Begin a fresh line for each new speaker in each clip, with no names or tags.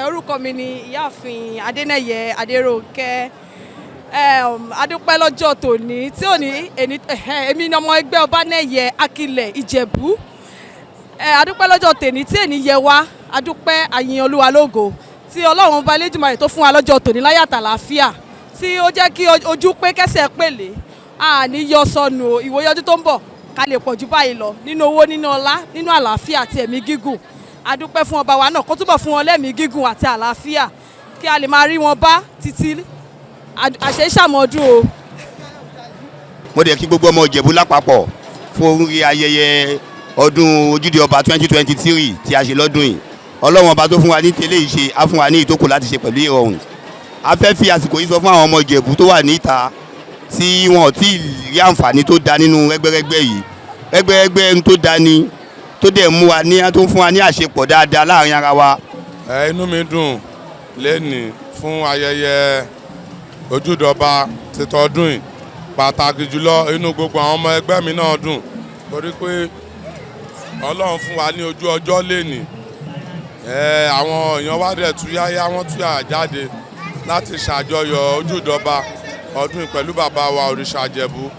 Orúkọ mi ni ìyáàfin Adénẹ́yẹ Adérónkẹ́. Adúpẹ́ lọ́jọ́ tòní tí ò ní èmi ni ọmọ ẹgbẹ́ Ọbanẹ́yẹ Akilẹ̀ Ìjẹ̀bú. Adúpẹ́ lọ́jọ́ tòní tí èní yẹ wá, adúpẹ́ àyìn Olúwa lógo tí Ọlọ́run Ọba Elédùmarè tó fún wa lọ́jọ́ tòní láyọ̀ àtàlàáfíà tí ó jẹ́ kí ojú pé kẹ́sẹ̀ pèlè àní yọ sọnù ìwòye ọdún tó ń bọ̀ ká lè pọ̀ jù báyìí lọ nínú owó, nínú ọlá, nínú àlàáfíà àti ẹ̀mí gígùn. Adúpẹ́ fún ọba wa náà kó túbọ̀ fún wọn lẹ́mìí gígùn àti àlàáfíà kí a lè máa rí wọn bá títí àṣẹ ìṣàmọ́dún o.
Mo dẹ̀ kí gbogbo ọmọ Ìjẹ̀bú lápapọ̀ fún orí ayẹyẹ ọdún ojúde ọba 2023 tí a ṣe lọ́dún yìí. Ọlọ́run ọba tó fún wa ní tẹ́lẹ̀ yìí ṣe á fún wa ní ìtókù láti ṣe pẹ̀lú ìrọ̀rùn. A fẹ́ fi àsìkò yìí sọ fún àwọn ọmọ Ìjẹ̀bú tó wà níta tí wọn ò tí ì rí àǹfààní tó da nínú ẹgbẹ́rẹ́gbẹ́ yìí. Ẹgbẹ́rẹ́gbẹ́ tó da ni tó dẹ̀ mú wa ní tó ń fún wa ní àṣepọ̀ dáadáa láàrin ara wa.
Inú mi dùn lẹ́nìí fún ayẹyẹ ojúdọba títọ́dún yìí, pàtàkì jùlọ inú gbogbo àwọn ọmọ ẹgbẹ́ mi náà dùn torí pé Ọlọ́run fún wa ní ojú ọjọ́ lẹ́nìí. Àwọn èèyàn wá dẹ̀ túyáyá wọ́n túyà jáde láti ṣàjọyọ̀ ojúdọba ọdún yìí pẹ̀lú bàbá wa òrìṣà Ìjẹ̀bú.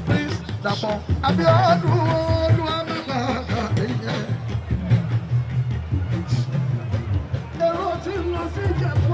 Please, Dàpọ̀ Abíọ́dún Olúwamẹ́gbàgbà èèyàn. Èrò tí ń lọ sí Ìjẹ̀bú.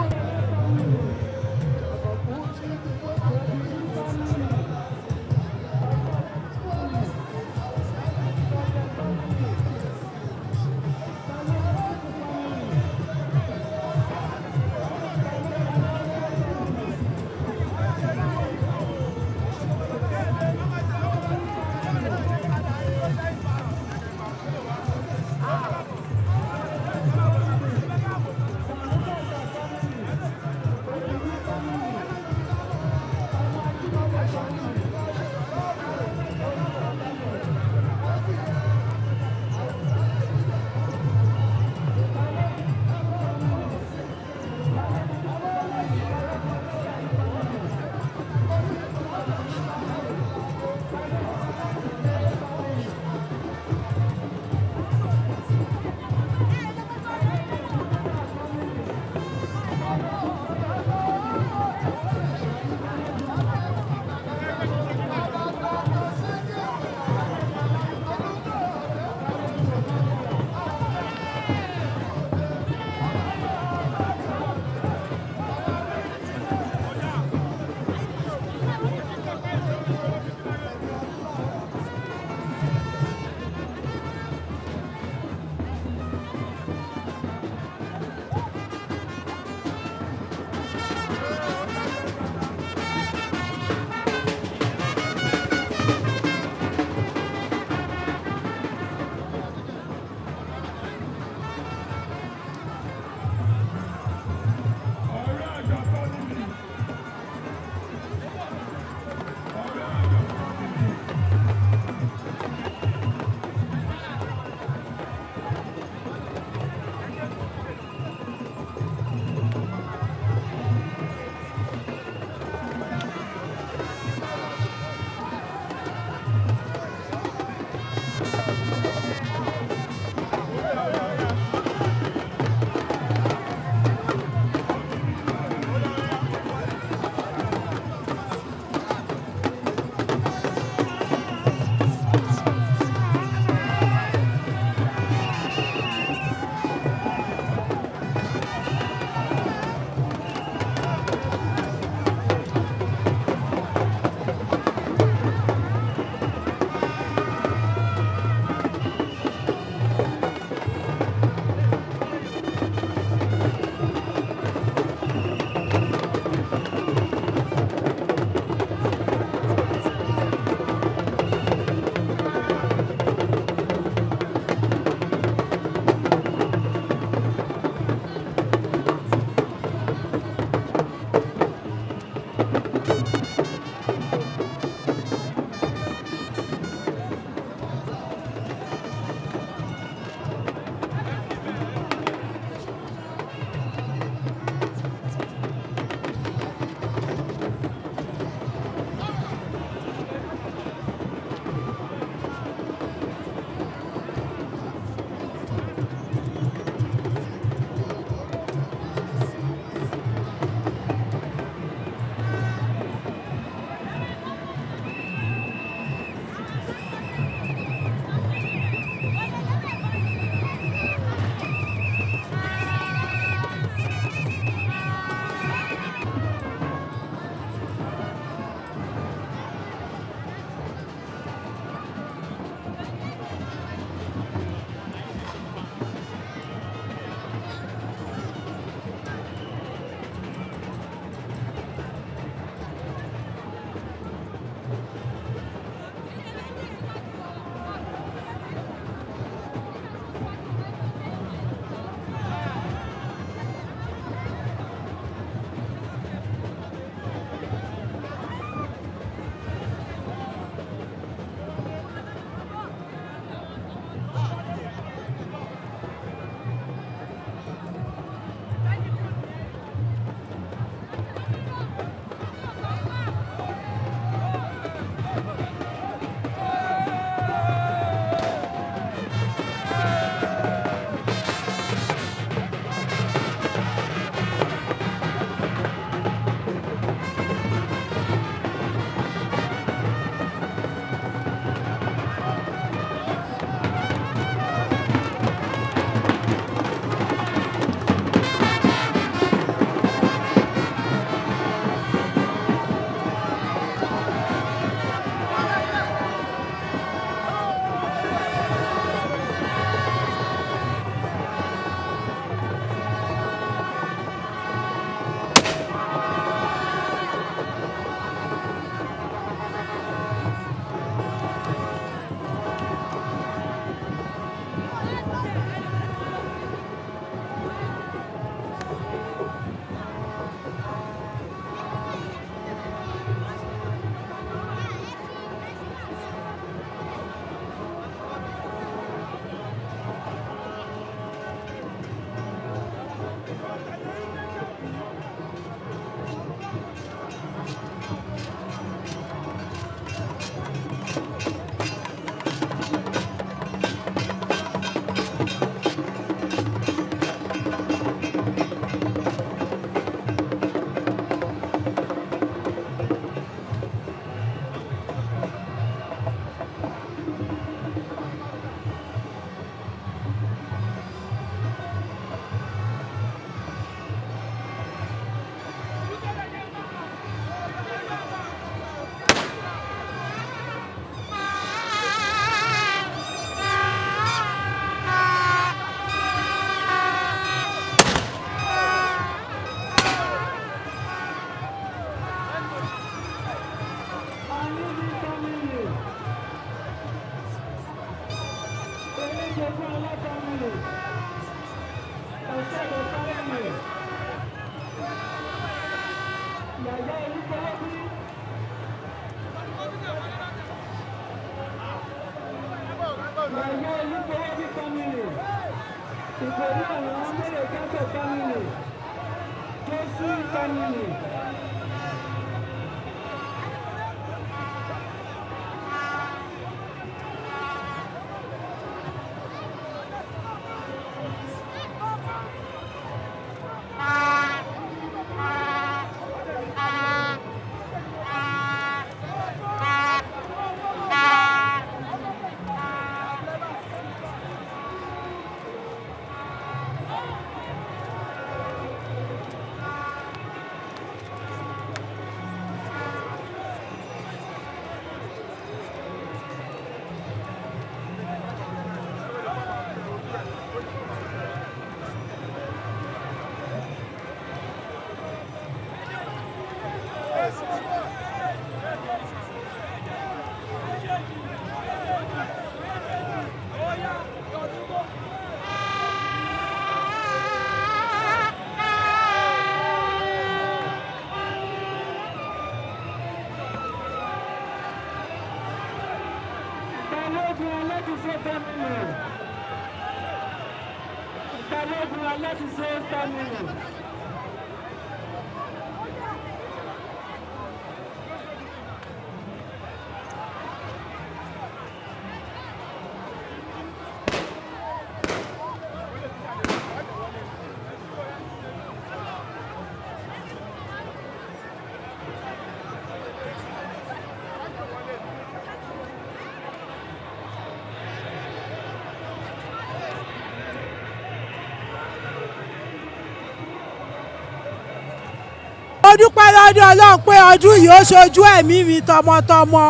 Mo dúpẹ́ lọ́dọ̀ Ọlọ́run pé ọdún yìí ó ṣojú ẹ̀mí mi tọmọtọmọ.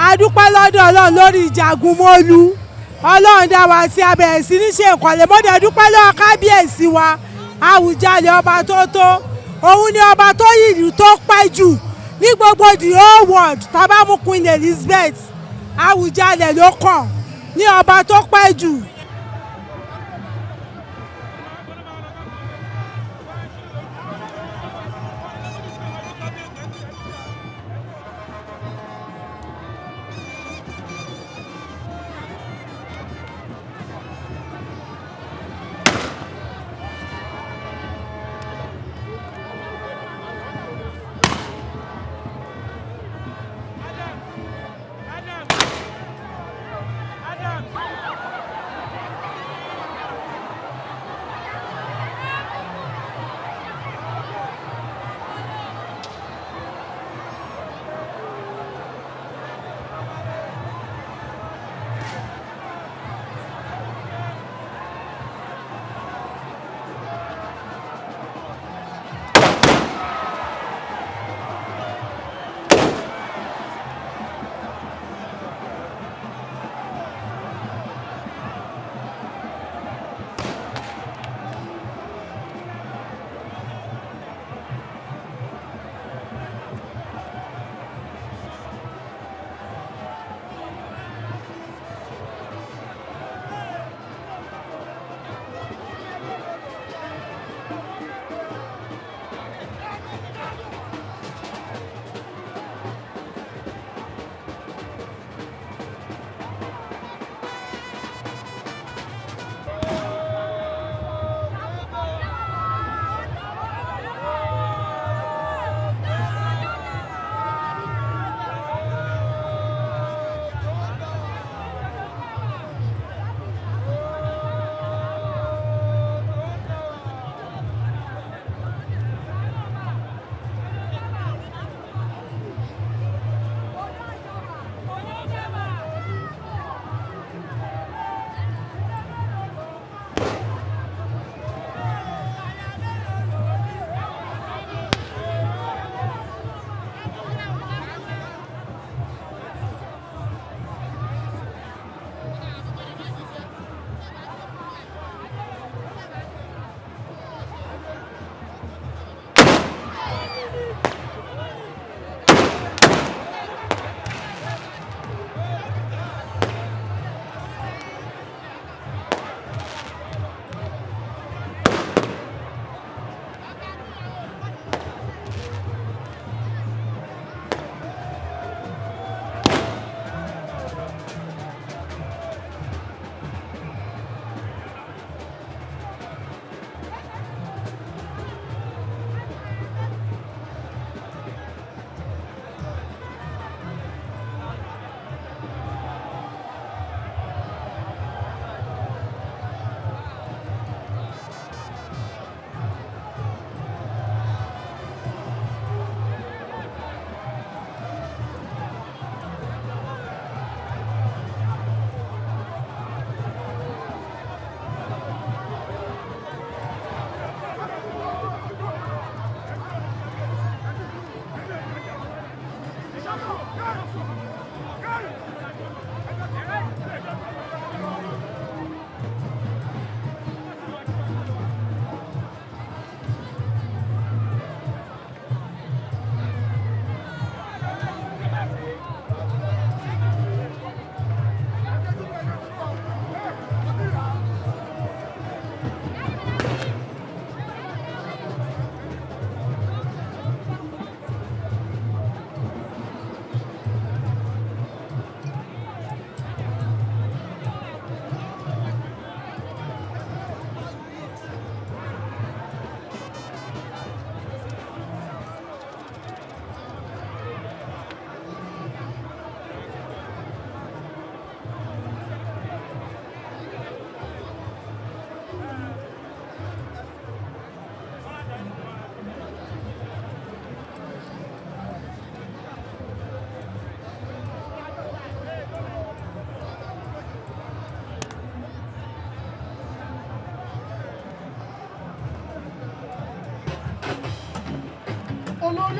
A dúpẹ́ lọ́dọ̀ Ọlọ́run lórí Ìjàgùnmọ́lú. Ọlọ́run dá wa sí abẹ̀rẹ̀ sí ní ṣe ìkọ̀lẹ̀. Mo dẹ̀ dúpẹ́ lọ́wọ́ kábíyèsí wa Àwùjalẹ̀ ọba tó tó. Òun ni ọba tó yí ìlú tó pẹ́ jù ní gbogbo the whole world. Tábà mú Queen Elizabeth Àwùjalẹ̀ ló kàn ní ọba tó pẹ́ jù.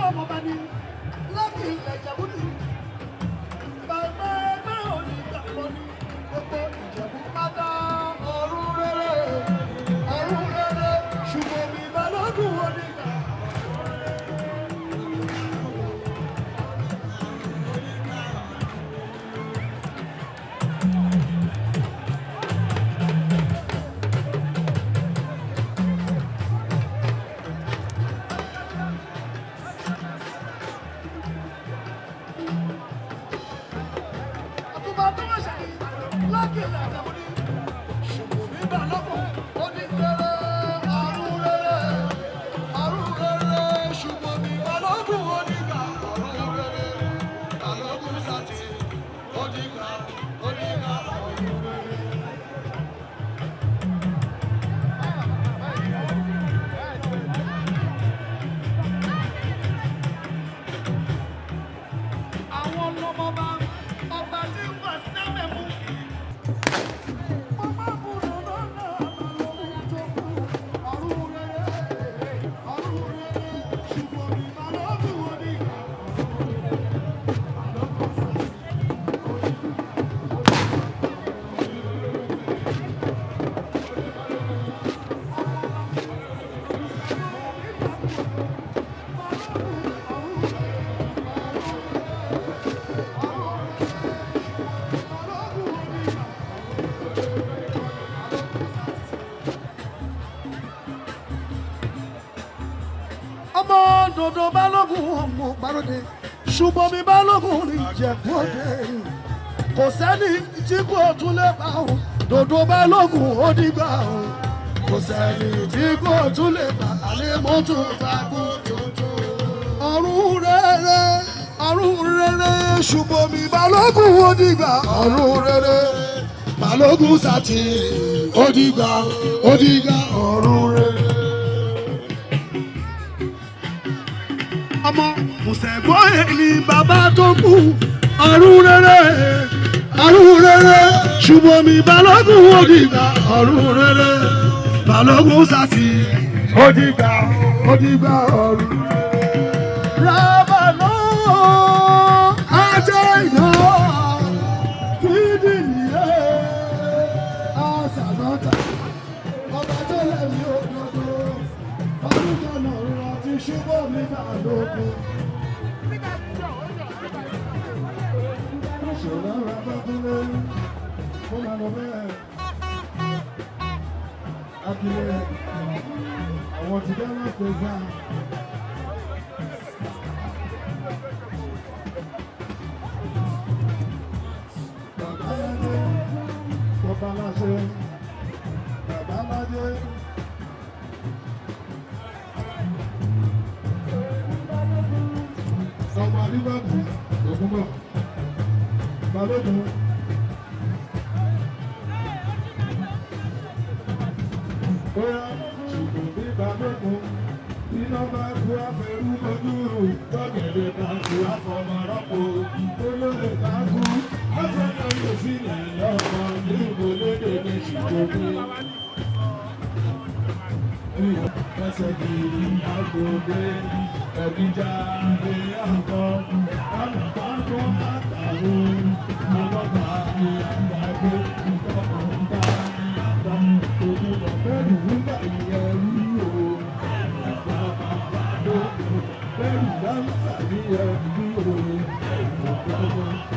ọmọ bá ní láti ilẹ̀ Ìjẹ̀bú ni. Bàbá ẹgbẹ́ òní ìgbàgbọ́ ní gbogbo Ìjẹ̀bú pátá. Ọ̀run rere, ṣùgbọ́n mi balógun wo ni gbà. Dòdò balógun ọmọ gbàlódé ṣùgbọ́n mi balógun ní Ìjẹ̀bú Òde kò sẹ́ni tí kò tún lè bá o dòdò balógun ó dìgbà o kò sẹ́ni tí kò tún lè bá alẹ́ mọ́tò fagbó tuntun. Ọ̀run rere ṣùgbọ́n mi balógun ó dìgbà ọ̀run rere balógun sátì ó dìgbà ọ̀run rere. Ọmọ Mùsẹ̀gbọ́ èlì bàbá tó kú ọ̀run rere ṣùgbọ́n mi balógun ó dìgbà ọ̀run rere balógun sátì ó dìgbà ọ̀run rere. Rábàlọ́ àjẹ́ ìná fídì nìyẹn àṣàlọ́tà ọba tó lẹ́mí òdodo ọdún kan náà rọ ti ṣubú mi balógun. Ṣọlá ra bákúnlé ó máa lọ bẹ́ẹ̀ akílẹ̀ àwọn ti dáná pèsè. Bàbá lájẹ ọmọ àríwájú ògúnbọ̀ balógun. Bóyá ṣùgbọ́n bí balógun iná bá bu afẹ́rú ojú rò lọ́gẹ̀dẹ̀ bá bu afọmọ́rọ́pọ̀ olóòlè bá kú ọ̀sán yóò sílẹ̀ lọ́kọ̀ ní ìgbòlédè ní ṣìjọ́bí. Ẹsẹ̀ kìí àgbòdè ẹ̀díjà ní àkọ́ alùpàgọ́ àtàwọn ọlọ́pàá ní àgbàgbé ìtọ́kọ̀ọ́ta ní àgbà òun lọ́fẹ́rù nígbà ìyẹn rí o. Bẹ́ẹ̀ni dáńtà ní ẹ̀rí o.